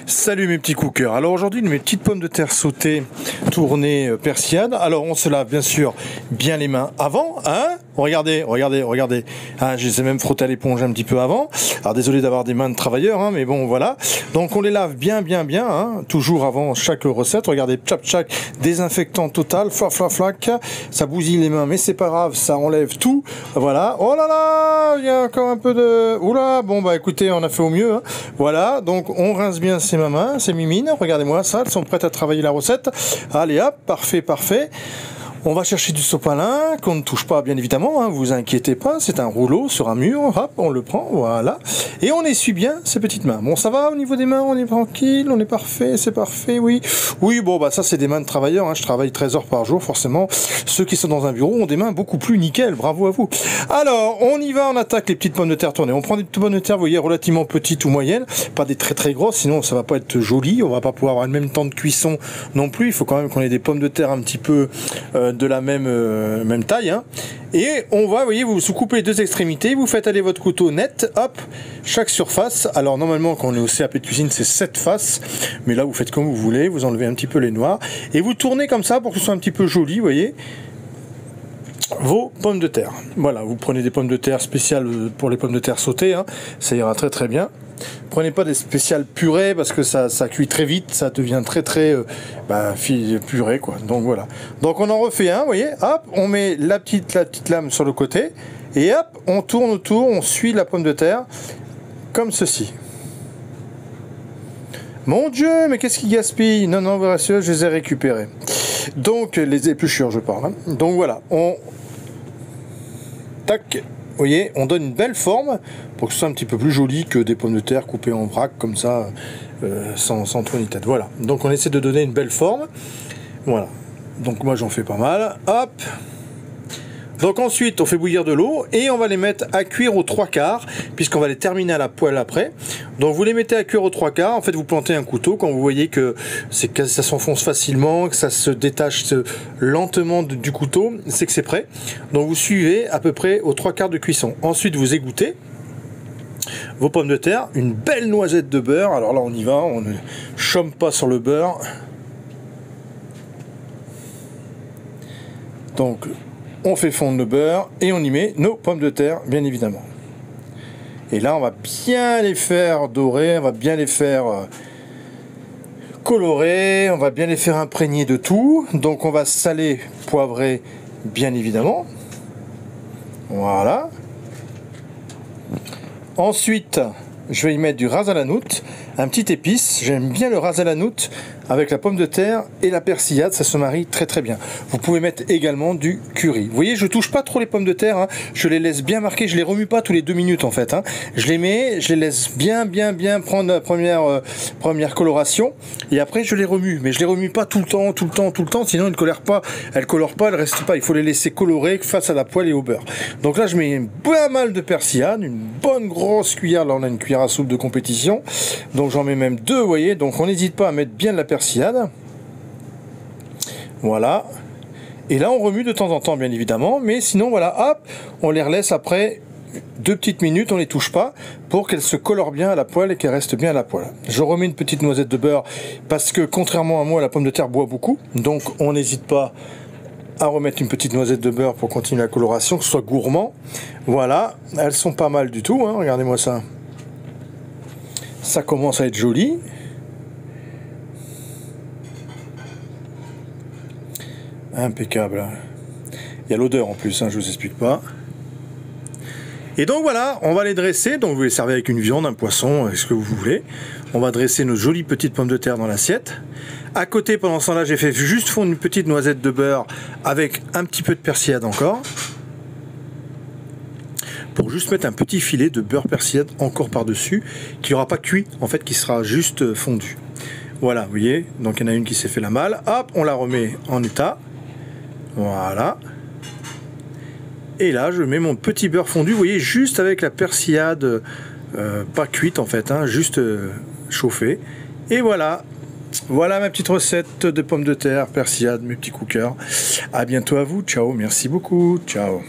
Salut mes petits cookers. Alors aujourd'hui mes petites pommes de terre sautées tournées persillade. Alors on se lave bien sûr bien les mains avant, hein. Regardez. Hein, je les ai même frotté à l'éponge un petit peu avant. Alors désolé d'avoir des mains de travailleurs, hein, mais bon voilà. Donc on les lave bien, hein, toujours avant chaque recette. Regardez, tchac, désinfectant total, flac. Ça bousille les mains, mais c'est pas grave, ça enlève tout. Voilà. Oh là là, il y a encore un peu de. Oula, bon bah écoutez, on a fait au mieux. Hein. Voilà, donc on rince bien ses mains, ses mimines. Regardez-moi ça, elles sont prêtes à travailler la recette. Allez hop, parfait. On va chercher du sopalin, qu'on ne touche pas bien évidemment, hein, vous inquiétez pas, c'est un rouleau sur un mur, hop, on le prend, voilà. Et on essuie bien ses petites mains. Bon, ça va au niveau des mains, on est tranquille, on est parfait, c'est parfait, oui. Oui, bon, bah ça c'est des mains de travailleurs, hein, je travaille 13 heures par jour, forcément. Ceux qui sont dans un bureau ont des mains beaucoup plus nickel, bravo à vous. Alors, on y va, on attaque les petites pommes de terre tournées. On prend des petites pommes de terre, vous voyez, relativement petites ou moyennes, pas des très grosses, sinon ça va pas être joli, on va pas pouvoir avoir le même temps de cuisson non plus. Il faut quand même qu'on ait des pommes de terre un petit peu de la même taille, hein. Et on va, vous voyez, vous coupez les deux extrémités, vous faites aller votre couteau net, hop, chaque surface. Alors normalement quand on est au CAP de cuisine c'est 7 faces, mais là vous faites comme vous voulez, vous enlevez un petit peu les noirs et vous tournez comme ça pour que ce soit un petit peu joli, vous voyez, vos pommes de terre. Voilà, vous prenez des pommes de terre spéciales pour les pommes de terre sautées, hein, ça ira très bien. Prenez pas des spéciales purées parce que ça cuit très vite, ça devient très purée quoi. Donc voilà. Donc on en refait un, vous voyez, hop, on met la petite lame sur le côté et hop, on tourne autour, on suit la pomme de terre comme ceci. Mon Dieu, mais qu'est-ce qui gaspille? Non, vous rassurez, je les ai récupérés. Donc les épluchures, je parle. Hein. Donc voilà, on tac. Vous voyez, on donne une belle forme pour que ce soit un petit peu plus joli que des pommes de terre coupées en vrac comme ça, sans trop ni tête. Voilà, donc on essaie de donner une belle forme. Voilà, donc moi j'en fais pas mal. Hop. Donc ensuite on fait bouillir de l'eau et on va les mettre à cuire aux 3/4 puisqu'on va les terminer à la poêle après. Donc vous les mettez à cuire aux 3/4, en fait vous plantez un couteau quand vous voyez que ça s'enfonce facilement, que ça se détache lentement du couteau, c'est que c'est prêt. Donc vous suivez à peu près aux 3/4 de cuisson. Ensuite vous égouttez vos pommes de terre, une belle noisette de beurre. Alors là on y va, on ne chôme pas sur le beurre. Donc on fait fondre le beurre et on y met nos pommes de terre, bien évidemment. Et là, on va bien les faire dorer, on va bien les faire colorer, on va bien les faire imprégner de tout. Donc on va saler, poivrer, bien évidemment. Voilà. Ensuite, je vais y mettre du ras à la noute, un petit épice. J'aime bien le ras à la noute avec la pomme de terre et la persillade, ça se marie très bien. Vous pouvez mettre également du curry. Vous voyez, je touche pas trop les pommes de terre, hein. Je les laisse bien marquer, je les remue pas tous les 2 minutes en fait. Hein. Je les mets, je les laisse bien prendre la première coloration et après je les remue. Mais je les remue pas tout le temps, sinon elles ne colorent pas, elles restent pas. Il faut les laisser colorer face à la poêle et au beurre. Donc là je mets pas mal de persillade, une bonne grosse cuillère. Là on a une cuillère à soupe de compétition, donc j'en mets même 2, vous voyez. Donc on n'hésite pas à mettre bien de la persillade. Voilà. Et là on remue de temps en temps bien évidemment, mais sinon voilà, hop, on les relaisse après 2 petites minutes, on les touche pas pour qu'elles se colorent bien à la poêle et qu'elles restent bien à la poêle. Je remets une petite noisette de beurre parce que contrairement à moi la pomme de terre boit beaucoup, donc on n'hésite pas à remettre une petite noisette de beurre pour continuer la coloration, que ce soit gourmand. Voilà, elles sont pas mal du tout, hein. Regardez-moi ça. Ça commence à être joli. Impeccable. Il y a l'odeur en plus, hein, je vous explique pas. Et donc voilà, on va les dresser. Donc vous les servez avec une viande, un poisson, ce que vous voulez. On va dresser nos jolies petites pommes de terre dans l'assiette. À côté, pendant ce temps-là, j'ai fait juste fondre une petite noisette de beurre avec un petit peu de persillade encore. Pour juste mettre un petit filet de beurre persillade encore par-dessus, qui n'aura pas cuit, en fait, qui sera juste fondu. Voilà, vous voyez, donc il y en a une qui s'est fait la malle. Hop, on la remet en état. Voilà. Et là, je mets mon petit beurre fondu, vous voyez, juste avec la persillade, pas cuite en fait, hein, juste chauffée. Et voilà. Voilà ma petite recette de pommes de terre, persillade, mes petits cookers. À bientôt à vous. Ciao, merci beaucoup. Ciao.